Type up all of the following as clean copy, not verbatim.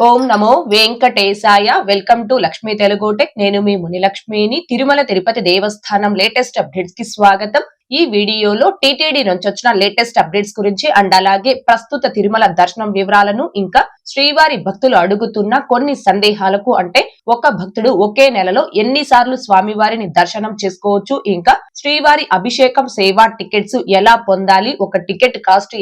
Om Namo Venkatesaya. Welcome to Lakshmi Telugu tech. నేను మీ మునిలక్ష్మిని. తిరుమల తిరుపతి దేవస్థానం latest updates కి స్వాగతం. ఈ వీడియోలో టీటీడీ నుంచి వచ్చిన లేటెస్ట్ అప్డేట్స్ గురించి అండ్ అలాగే ప్రస్తుత తిరుమల దర్శనం వివరాలను, ఇంకా శ్రీవారి భక్తులు అడుగుతున్న కొన్ని సందేహాలకు, అంటే ఒక భక్తుడు ఒకే నెలలో ఎన్నిసార్లు స్వామివారిని దర్శనం చేసుకోవచ్చు, ఇంకా శ్రీవారి అభిషేకం సేవా టికెట్స్ ఎలా పొందాలి, ఒక టికెట్ కాస్ట్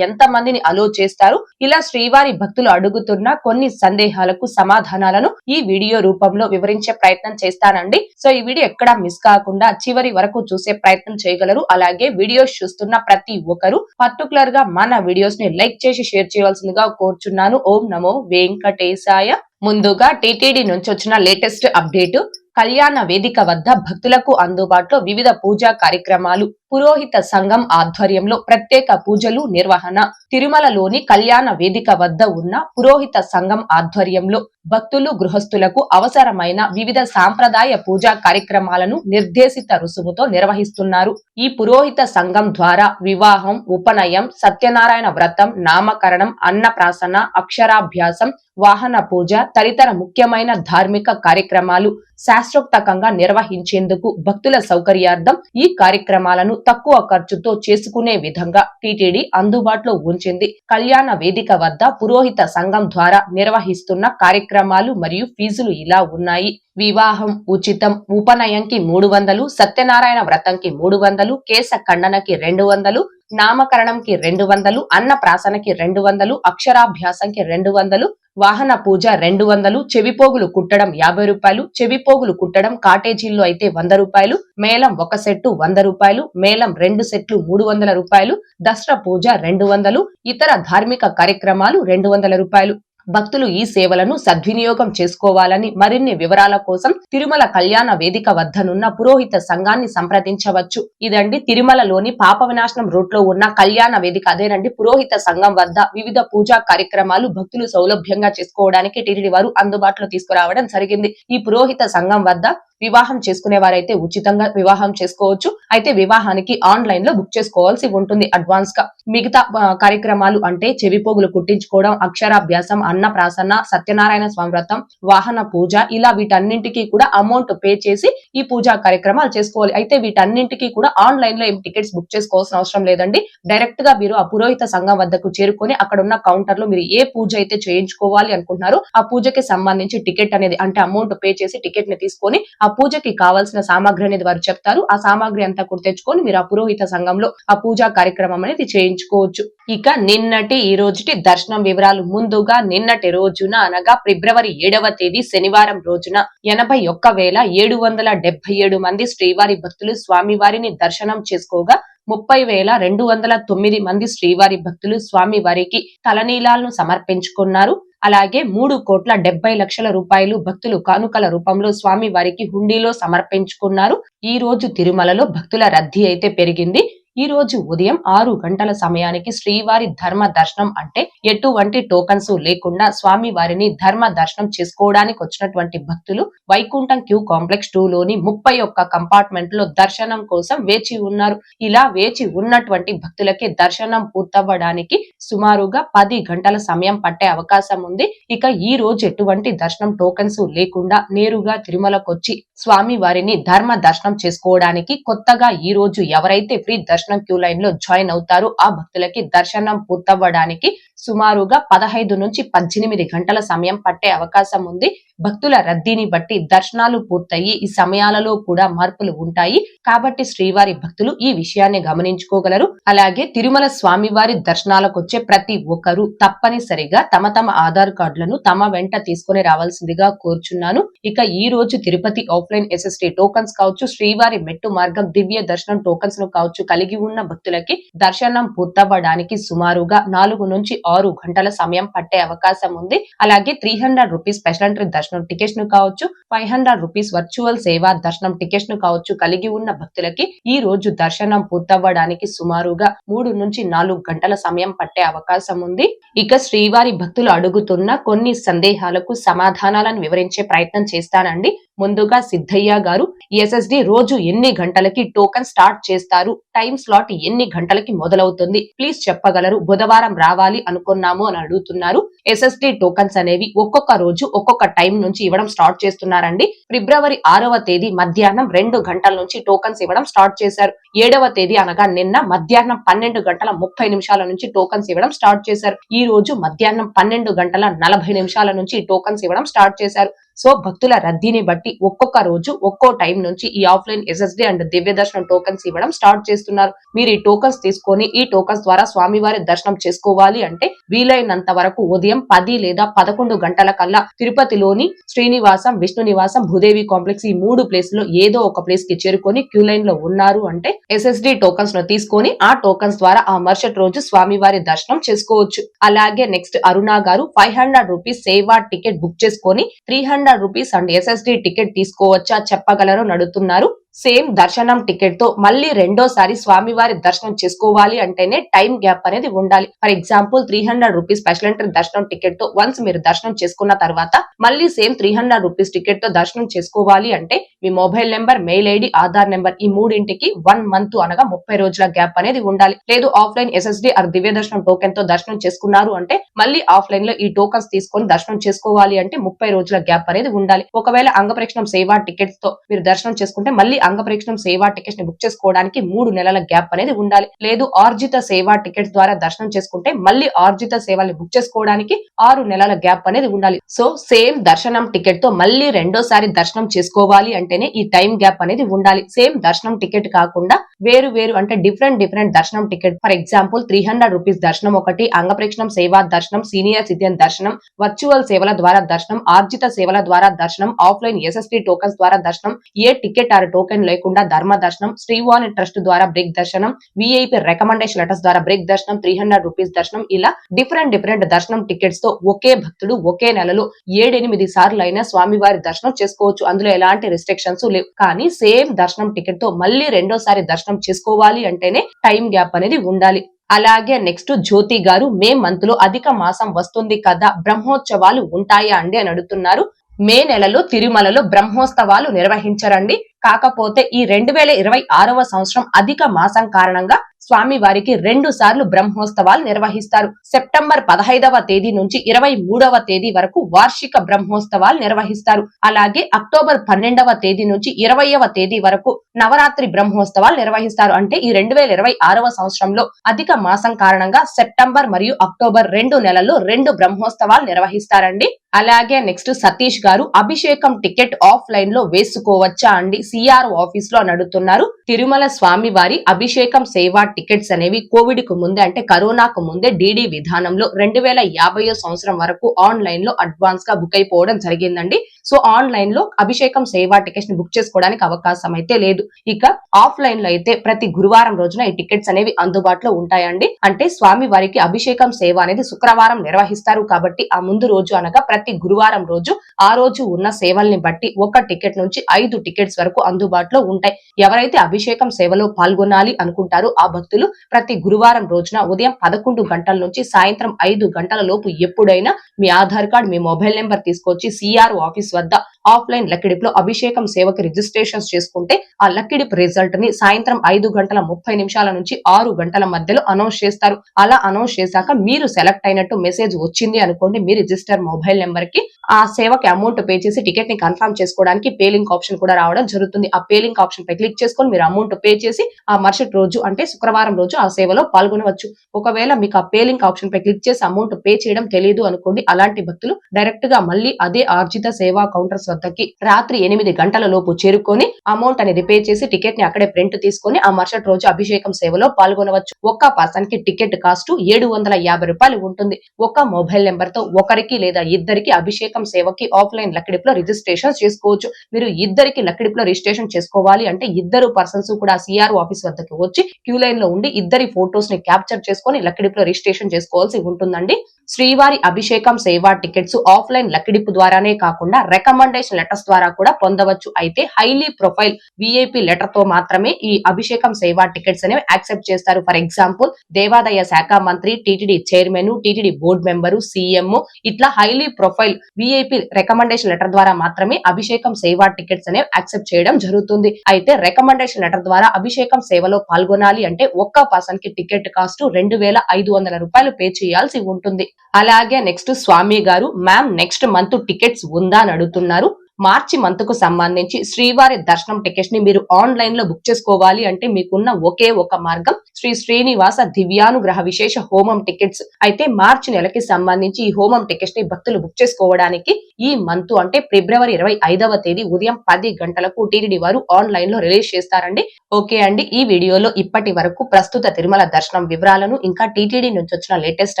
ఎంత మందిని అలో చేస్తారు, ఇలా శ్రీవారి భక్తులు అడుగుతున్న కొన్ని సందేహాలకు సమాధానాలను ఈ వీడియో రూపంలో వివరించే ప్రయత్నం చేస్తానండి. సో ఈ వీడియో ఎక్కడా మిస్ కాకుండా చివరి వరకు చూసే ప్రయత్నం చేయగలరు. అలాగే వీడియోస్ చూస్తున్న ప్రతి ఒక్కరు పర్టికులర్ గా మన వీడియోస్ ని లైక్ చేసి షేర్ చేయవలసిందిగా కోరుచున్నాను. ఓం నమో వెంకటేశాయ. ముందుగా టీటీడీ నుంచి వచ్చిన లేటెస్ట్ అప్డేట్. కళ్యాణ వేదిక వద్ద భక్తులకు అందుబాటులో వివిధ పూజా కార్యక్రమాలు. పురోహిత సంఘం ఆధ్వర్యంలో ప్రత్యేక పూజలు నిర్వహణ. తిరుమలలోని కళ్యాణ వేదిక వద్ద ఉన్న పురోహిత సంఘం ఆధ్వర్యంలో భక్తులు, గృహస్థులకు అవసరమైన వివిధ సాంప్రదాయ పూజా కార్యక్రమాలను నిర్దేశిత రుసుముతో నిర్వహిస్తున్నారు. ఈ పురోహిత సంఘం ద్వారా వివాహం, ఉపనయం, సత్యనారాయణ వ్రతం, నామకరణం, అన్నప్రాసన, అక్షరాభ్యాసం, వాహన పూజ తదితర ముఖ్యమైన ధార్మిక కార్యక్రమాలు శాస్త్రోక్తంగా నిర్వహించేందుకు భక్తుల సౌకర్యార్థం ఈ కార్యక్రమాలను తక్కువ ఖర్చుతో చేసుకునే విధంగా టీటీడీ అందుబాటులో ఉంచింది. కళ్యాణ వేదిక వద్ద పురోహిత సంఘం ద్వారా నిర్వహిస్తున్న కార్యక్రమాలు మరియు ఫీజులు ఇలా ఉన్నాయి. వివాహం ఉచితం, ఉపనయంకి 300, సత్యనారాయణ వ్రతంకి 300, కేశ ఖండనకి 200, నామకరణంకి 200, అన్నప్రాసనకి 200, అక్షరాభ్యాసంకి 200, వాహన పూజ 200, చెవిపోగులు కుట్టడం 50 రూపాయలు, చెవిపోగులు కుట్టడం కాటేజీల్లో అయితే 100 రూపాయలు, మేళం ఒక సెట్టు 100 రూపాయలు, మేళం 2 సెట్లు 300 రూపాయలు, దసరా పూజ 200, ఇతర ధార్మిక కార్యక్రమాలు 200 రూపాయలు. భక్తులు ఈ సేవలను సద్వినియోగం చేసుకోవాలని, మరిన్ని వివరాల కోసం తిరుమల కళ్యాణ వేదిక వద్దనున్న పురోహిత సంఘాన్ని సంప్రదించవచ్చు. ఇదండి తిరుమలలోని పాప వినాశనం రూట్ లో ఉన్న కళ్యాణ వేదిక. అదేనండి పురోహిత సంఘం వద్ద వివిధ పూజా కార్యక్రమాలు భక్తులు సౌలభ్యంగా చేసుకోవడానికి టీటీడీ వారు అందుబాటులో తీసుకురావడం జరిగింది. ఈ పురోహిత సంఘం వద్ద వివాహం చేసుకునే వారైతే ఉచితంగా వివాహం చేసుకోవచ్చు. అయితే వివాహానికి ఆన్లైన్ లో బుక్ చేసుకోవాల్సి ఉంటుంది అడ్వాన్స్ గా. మిగతా కార్యక్రమాలు అంటే చెవిపోగులు కుట్టించుకోవడం, అక్షరాభ్యాసం, అన్నప్రాసన, సత్యనారాయణ స్వామి వ్రతం, వాహన పూజ, ఇలా వీటన్నింటికి కూడా అమౌంట్ పే చేసి ఈ పూజా కార్యక్రమాలు చేసుకోవాలి. అయితే వీటన్నింటికి కూడా ఆన్లైన్ లో ఏం టికెట్స్ బుక్ చేసుకోవాల్సిన అవసరం లేదండి. డైరెక్ట్ గా మీరు ఆ పురోహిత సంఘం వద్దకు చేరుకొని అక్కడ ఉన్న కౌంటర్ లో మీరు ఏ పూజ అయితే చేయించుకోవాలి అనుకుంటున్నారో ఆ పూజకి సంబంధించి టికెట్ అనేది, అంటే అమౌంట్ పే చేసి టికెట్ ని తీసుకొని ఆ పూజకి కావాల్సిన సామాగ్రి అనేది వారు చెప్తారు. ఆ సామాగ్రి అంతా కూడా తెచ్చుకొని మీరు ఆ పురోహిత సంఘంలో ఆ పూజా కార్యక్రమం అనేది చేయించుకోవచ్చు. ఇక నిన్నటి ఈ రోజుటి దర్శనం వివరాలు. ముందుగా నిన్నటి రోజున అనగా ఫిబ్రవరి 7వ తేదీ శనివారం రోజున 81,777 మంది శ్రీవారి భక్తులు స్వామివారిని దర్శనం చేసుకోగా 30,209 మంది శ్రీవారి భక్తులు స్వామివారికి తలనీలాలను సమర్పించుకున్నారు. అలాగే 3,70,00,000 రూపాయలు భక్తులు కానుకల రూపంలో స్వామి వారికి హుండీలో సమర్పించుకున్నారు. ఈ రోజు తిరుమలలో భక్తుల రద్దీ అయితే పెరిగింది. ఈ రోజు ఉదయం 6 గంటల సమయానికి శ్రీవారి ధర్మ దర్శనం, అంటే ఎటువంటి టోకన్స్ లేకుండా స్వామి వారిని ధర్మ దర్శనం చేసుకోవడానికి వచ్చినటువంటి భక్తులు వైకుంఠం క్యూ కాంప్లెక్స్ 2 లోని 31 కంపార్ట్మెంట్ లో దర్శనం కోసం వేచి ఉన్నారు. ఇలా వేచి ఉన్నటువంటి భక్తులకి దర్శనం పూర్తవ్వడానికి సుమారుగా 10 గంటల సమయం పట్టే అవకాశం ఉంది. ఇక ఈ రోజు ఎటువంటి దర్శనం టోకన్స్ లేకుండా నేరుగా తిరుమలకు వచ్చి స్వామి వారిని ధర్మ దర్శనం చేసుకోవడానికి కొత్తగా ఈ రోజు ఎవరైతే ఫ్రీ దర్శనం క్యూ లైన్ లో జాయిన్ అవుతారో ఆ భక్తులకి దర్శనం పూర్తవ్వడానికి సుమారుగా 15 నుంచి 18 గంటల సమయం పట్టే అవకాశం ఉంది. భక్తుల రద్దీని బట్టి దర్శనాలు పూర్తయి ఈ సమయాలలో కూడా మార్పులు ఉంటాయి. కాబట్టి శ్రీవారి భక్తులు ఈ విషయాన్ని గమనించుకోగలరు. అలాగే తిరుమల స్వామివారి దర్శనాలకు వచ్చే ప్రతి ఒక్కరూ తప్పనిసరిగా తమ ఆధార్ కార్డులను తమ వెంట తీసుకుని రావాల్సిందిగా కోరుచున్నాను. ఇక ఈ రోజు తిరుపతి ఆఫ్లైన్ SST టోకన్స్ కావచ్చు, శ్రీవారి మెట్టు మార్గం దివ్య దర్శనం టోకన్స్ ను కావచ్చు కలిగి ఉన్న భక్తులకి దర్శనం పూర్తవ్వడానికి సుమారుగా 4 నుంచి 6 గంటల సమయం పట్టే అవకాశం ఉంది. అలాగే 300 రూపీస్ స్పెషల్ ఎంట్రీ దర్శనం టికెట్స్ ను కావచ్చు, 500 రూపీస్ వర్చువల్ సేవా దర్శనం టికెట్స్ ను కావచ్చు కలిగి ఉన్న భక్తులకి ఈ రోజు దర్శనం పూర్తవ్వడానికి సుమారుగా 3 నుంచి 4 గంటల సమయం పట్టే అవకాశం ఉంది. ఇక శ్రీవారి భక్తులు అడుగుతున్న కొన్ని సందేహాలకు సమాధానాలను వివరించే ప్రయత్నం చేస్తానండి. ముందుగా సిద్ధయ్య గారు, ఎస్ఎస్డి రోజు ఎన్ని గంటలకి టోకన్ స్టార్ట్ చేస్తారు, టైం స్లాట్ ఎన్ని గంటలకి మొదలవుతుంది, ప్లీజ్ చెప్పగలరు, బుధవారం రావాలి అనుకున్నాము అని అడుగుతున్నారు. ఎస్ఎస్డి టోకన్స్ అనేవి ఒక్కొక్క రోజు ఒక్కొక్క టైం నుంచి ఇవ్వడం స్టార్ట్ చేస్తున్నారండి. ఫిబ్రవరి 6వ తేదీ మధ్యాహ్నం 2 గంటల నుంచి టోకన్స్ ఇవ్వడం స్టార్ట్ చేశారు. 7వ తేదీ అనగా నిన్న మధ్యాహ్నం 12:30 నుంచి టోకన్స్ ఇవ్వడం స్టార్ట్ చేశారు. ఈ రోజు మధ్యాహ్నం 12:40 నుంచి టోకన్స్ ఇవ్వడం స్టార్ట్ చేశారు. సో భక్తుల రద్దీని బట్టి ఒక్కొక్క రోజు ఒక్కో టైం నుంచి ఈ ఆఫ్లైన్ ఎస్ఎస్డి అండ్ దివ్య దర్శనం టోకన్స్ ఇవ్వడం స్టార్ట్ చేస్తున్నారు. మీరు ఈ టోకన్స్ తీసుకొని ఈ టోకన్స్ ద్వారా స్వామివారి దర్శనం చేసుకోవాలి అంటే వీలైనంత వరకు ఉదయం 10 లేదా 11 గంటల కల్లా తిరుపతిలోని శ్రీనివాసం, విష్ణు నివాసం, భూదేవి కాంప్లెక్స్ ఈ 3 ప్లేస్ లో ఏదో ఒక ప్లేస్ కి చేరుకొని క్యూ లైన్ లో ఉన్నారు అంటే ఎస్ఎస్డి టోకన్స్ ను తీసుకొని ఆ టోకన్స్ ద్వారా ఆ మరుసటి రోజు స్వామివారి దర్శనం చేసుకోవచ్చు. అలాగే నెక్స్ట్ అరుణ గారు 500 రూపీస్ సేవా టికెట్ బుక్ చేసుకొని 300 రూపీస్ అండ్ ఎస్ఎస్డి టికెట్ తీసుకోవచ్చా చెప్పగలరు నడుతున్నారు. సేమ్ దర్శనం టికెట్ తో మళ్ళీ రెండోసారి స్వామివారి దర్శనం చేసుకోవాలి అంటేనే టైం గ్యాప్ అనేది ఉండాలి. For example 300 rupees special entry దర్శనం టికెట్ తో వన్స్ మీరు దర్శనం చేసుకున్న తర్వాత మళ్ళీ సేమ్ 300 రూపీస్ టికెట్ తో దర్శనం చేసుకోవాలి అంటే మీ mobile number, mail ID, Aadhaar number ఈ మూడింటికి 1 మంత్ అనగా 30 రోజుల గ్యాప్ అనేది ఉండాలి. లేదు ఆఫ్లైన్ ఎస్ఎస్డి ఆర్ దివ్య దర్శనం టోకెన్ తో దర్శనం చేసుకున్నారు అంటే మళ్ళీ ఆఫ్లైన్ లో ఈ టోకన్స్ తీసుకొని దర్శనం చేసుకోవాలి అంటే 30 రోజుల గ్యాప్ అనేది ఉండాలి. ఒకవేళ అంగప్రక్షణం సేవా టికెట్స్ తో మీరు దర్శనం చేసుకుంటే మళ్ళీ అంగప్రక్షణం సేవా టికెట్స్ ని బుక్ చేసుకోవడానికి 3 నెలల గ్యాప్ అనేది ఉండాలి. లేదు ఆర్జిత సేవా టికెట్స్ ద్వారా దర్శనం చేసుకుంటే మళ్ళీ ఆర్జిత సేవల్ని బుక్ చేసుకోవడానికి 6 నెలల గ్యాప్ అనేది ఉండాలి. సో సేమ్ దర్శనం టికెట్ తో మళ్ళీ రెండోసారి దర్శనం చేసుకోవాలి అంటేనే ఈ టైం గ్యాప్ అనేది ఉండాలి. సేమ్ దర్శనం టికెట్ కాకుండా వేరు వేరు అంటే డిఫరెంట్ దర్శనం టికెట్. ఫర్ ఎగ్జాంపుల్ 300 రూపీస్ దర్శనం ఒకటి, అంగప్రక్షణం సేవా దర్శనం, సీనియర్ సిటిజన్ దర్శనం, వర్చువల్ సేవల ద్వారా దర్శనం, ఆర్జిత సేవల ద్వారా దర్శనం, ఆఫ్లైన్ ఎస్ఎస్డి టోకన్స్ ద్వారా దర్శనం, ఏ టికెట్ ఆర్ టోకెన్ లేకుండా ధర్మ దర్శనం, శ్రీవాణి ట్రస్ట్ ద్వారా బ్రేక్ దర్శనం, విఐపి రికమెండేషన్ లెటర్స్ ద్వారా బ్రేక్ దర్శనం, 300 రూపీస్ దర్శనం, ఇలా డిఫరెంట్ దర్శనం టికెట్స్ తో ఒకే భక్తుడు ఒకే నెలలో 7-8 సార్లు అయినా స్వామివారి దర్శనం చేసుకోవచ్చు. అందులో ఎలాంటి రిస్ట్రిక్షన్స్ లేవు. కానీ సేమ్ దర్శనం టికెట్ తో మళ్ళీ రెండోసారి దర్శనం చేసుకోవాలి అంటేనే టైం గ్యాప్ అనేది ఉండాలి. అలాగే నెక్స్ట్ జ్యోతి గారు, మే మంత్ లో అధిక మాసం వస్తుంది కదా, బ్రహ్మోత్సవాలు ఉంటాయా అండి అని అడుగుతున్నారు. మే నెలలో తిరుమలలో బ్రహ్మోత్సవాలు నిర్వహించరండి. కాకపోతే ఈ 2026వ సంవత్సరం అధిక మాసం కారణంగా స్వామి వారికి 2 సార్లు బ్రహ్మోత్సవాలు నిర్వహిస్తారు. సెప్టెంబర్ 15వ తేదీ నుంచి 23వ తేదీ వరకు వార్షిక బ్రహ్మోత్సవాలు నిర్వహిస్తారు. అలాగే అక్టోబర్ 12వ తేదీ నుంచి 20వ తేదీ వరకు నవరాత్రి బ్రహ్మోత్సవాలు నిర్వహిస్తారు. అంటే ఈ 2026వ సంవత్సరంలో అధిక మాసం కారణంగా సెప్టెంబర్ మరియు అక్టోబర్ 2 నెలల్లో 2 బ్రహ్మోత్సవాలు నిర్వహిస్తారండి. అలాగే నెక్స్ట్ సతీష్ గారు, అభిషేకం టికెట్ ఆఫ్లైన్ లో వేసుకోవచ్చా అండి, సిఆర్ ఆఫీస్ లో అడుగుతున్నారు. తిరుమల స్వామి వారి అభిషేకం సేవా టికెట్స్ అనేవి కోవిడ్ కు ముందే అంటే కరోనాకు ముందే డీడీ విధానంలో 2050 సంవత్సరం వరకు ఆన్లైన్ లో అడ్వాన్స్ గా బుక్ అయిపోవడం జరిగిందండి. సో ఆన్లైన్ లో అభిషేకం సేవా టికెట్స్ ని బుక్ చేసుకోవడానికి అవకాశం అయితే లేదు. ఇక ఆఫ్లైన్ లో అయితే ప్రతి గురువారం రోజున ఈ టికెట్స్ అనేవి అందుబాటులో ఉంటాయండి. అంటే స్వామి వారికి అభిషేకం సేవ అనేది శుక్రవారం నిర్వహిస్తారు కాబట్టి ఆ ముందు రోజు అనగా ప్రతి గురువారం రోజు ఆ రోజు ఉన్న సేవల్ని బట్టి 1 టికెట్ నుంచి 5 టికెట్స్ వరకు అందుబాటులో ఉంటాయి. ఎవరైతే అభిషేకం సేవలో పాల్గొనాలి అనుకుంటారో ఆ భక్తులు ప్రతి గురువారం రోజున ఉదయం 11 గంటల నుంచి సాయంత్రం 5 గంటల లోపు ఎప్పుడైనా మీ ఆధార్ కార్డ్, మీ మొబైల్ నెంబర్ తీసుకొచ్చి సిఆర్ ఆఫీస్ వద్ద ఆఫ్లైన్ లక్కడిప్ లో అభిషేకం సేవకి రిజిస్ట్రేషన్స్ చేసుకుంటే ఆ లక్కడిప్ రిజల్ట్ ని సాయంత్రం 5:30 నుంచి 6 గంటల మధ్యలో అనౌన్స్ చేస్తారు. అలా అనౌన్స్ చేశాక మీరు సెలెక్ట్ అయినట్టు మెసేజ్ వచ్చింది అనుకోండి, మీ రిజిస్టర్ మొబైల్ నెంబర్ కి ఆ సేవకి అమౌంట్ పే చేసి టికెట్ ని కన్ఫర్మ్ చేసుకోవడానికి పే లింక్ ఆప్షన్ కూడా రావడం జరుగుతుంది. ఆ పే లింక్ ఆప్షన్ పై క్లిక్ చేసుకొని మీరు అమౌంట్ పే చేసి ఆ మరుసటి రోజు అంటే శుక్రవారం రోజు ఆ సేవలో పాల్గొనవచ్చు. ఒకవేళ మీకు ఆ పే లింక్ ఆప్షన్ పై క్లిక్ చేసి అమౌంట్ పే చేయడం తెలియదు అనుకోండి, అలాంటి భక్తులు డైరెక్ట్ గా మళ్ళీ అదే ఆర్జిత సేవా కౌంటర్స్ వద్దకి రాత్రి 8 గంటల లోపు చేరుకొని అమౌంట్ అనేది పే చేసి టికెట్ ని అక్కడే ప్రింట్ తీసుకొని ఆ మరుసటి రోజు అభిషేకం సేవలో పాల్గొనవచ్చు. ఒక్క పర్సన్ కి టికెట్ కాస్ట్ 750 రూపాయలు ఉంటుంది. ఒక మొబైల్ నెంబర్ తో ఒకరికి లేదా ఇద్దరికి అభిషేకం సేవకి ఆఫ్లైన్ లక్కడిప్ లో రిజిస్ట్రేషన్ చేసుకోవచ్చు. మీరు ఇద్దరికి లక్కడిప్ లో రిజిస్ట్రేషన్ చేసుకోవాలి అంటే ఇద్దరు పర్సన్స్ కూడా సిఆర్ఓ ఆఫీస్ వద్దకు వచ్చి క్యూ లైన్ లో ఉండి ఇద్దరి ఫోటోస్ ని క్యాప్చర్ చేసుకొని లక్కీ డిప్ లో రిజిస్ట్రేషన్ చేసుకోవాల్సి ఉంటుందండి. శ్రీవారి అభిషేకం సేవా టికెట్స్ ఆఫ్లైన్ లక్కీ డిప్ ద్వారానే కాకుండా రికమెండేషన్ లెటర్స్ ద్వారా కూడా పొందవచ్చు. అయితే హైలీ ప్రొఫైల్ విఐపి లెటర్ తో మాత్రమే ఈ అభిషేకం సేవా టికెట్స్ అనేవి యాక్సెప్ట్ చేస్తారు. ఫర్ ఎగ్జాంపుల్ దేవాదాయ శాఖ మంత్రి, TTD chairman, TTD board member, CM ఇట్లా highly profile VIP recommendation letter ద్వారా మాత్రమే అభిషేకం సేవా టికెట్స్ అనేవి యాక్సెప్ట్ చేయడం జరుగుతుంది. అయితే రికమెండేషన్ లెటర్ ద్వారా అభిషేకం సేవలో పాల్గొనాలి అంటే ఒక్క పర్సన్ కి టికెట్ కాస్ట్ 2,500 రూపాయలు పే చేయాల్సి ఉంటుంది. అలాగే నెక్స్ట్ స్వామి గారు, మ్యామ్ నెక్స్ట్ మంత్ టికెట్స్ ఉందా అని అడుగుతున్నారు. మార్చి మంత్ కు సంబంధించి శ్రీవారి దర్శనం టికెట్స్ ని మీరు ఆన్లైన్ లో బుక్ చేసుకోవాలి అంటే మీకున్న ఒకే ఒక మార్గం శ్రీ శ్రీనివాస దివ్యానుగ్రహ విశేష హోమం టికెట్స్. అయితే మార్చి నెలకి సంబంధించి ఈ హోమం టికెట్స్ ని భక్తులు బుక్ చేసుకోవడానికి ఈ మంత్ అంటే ఫిబ్రవరి 25వ తేదీ ఉదయం 10 గంటలకు టీటీడీ వారు ఆన్లైన్ లో రిలీజ్ చేస్తారండి. ఓకే అండి, ఈ వీడియోలో ఇప్పటి వరకు ప్రస్తుత తిరుమల దర్శనం వివరాలను, ఇంకా టీటీడీ నుంచి వచ్చిన లేటెస్ట్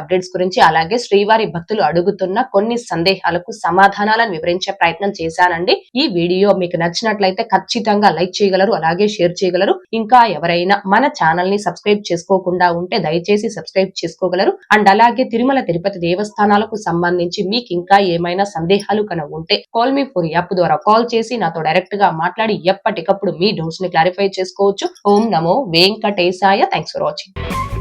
అప్డేట్స్ గురించి, అలాగే శ్రీవారి భక్తులు అడుగుతున్న కొన్ని సందేహాలకు సమాధానాలను వివరించే ప్రయత్నం చేశానండి. ఈ వీడియో మీకు నచ్చినట్లయితే ఖచ్చితంగా లైక్ చేయగలరు, అలాగే షేర్ చేయగలరు. ఇంకా ఎవరైనా మన ఛానల్ ని సబ్స్క్రైబ్ చేసుకోకుండా ఉంటే దయచేసి సబ్స్క్రైబ్ చేసుకోగలరు. అండ్ అలాగే తిరుమల తిరుపతి దేవస్థానాలకు సంబంధించి మీకు ఇంకా ఏమైనా సందేహాలు కనుక ఉంటే కాల్ మీ ఫోర్ యాప్ ద్వారా కాల్ చేసి నాతో డైరెక్ట్ గా మాట్లాడి ఎప్పటికప్పుడు మీ డౌట్స్ ని క్లారిఫై చేసుకోవచ్చు. ఓం నమో వెంకటేశాయ. Thanks for watching.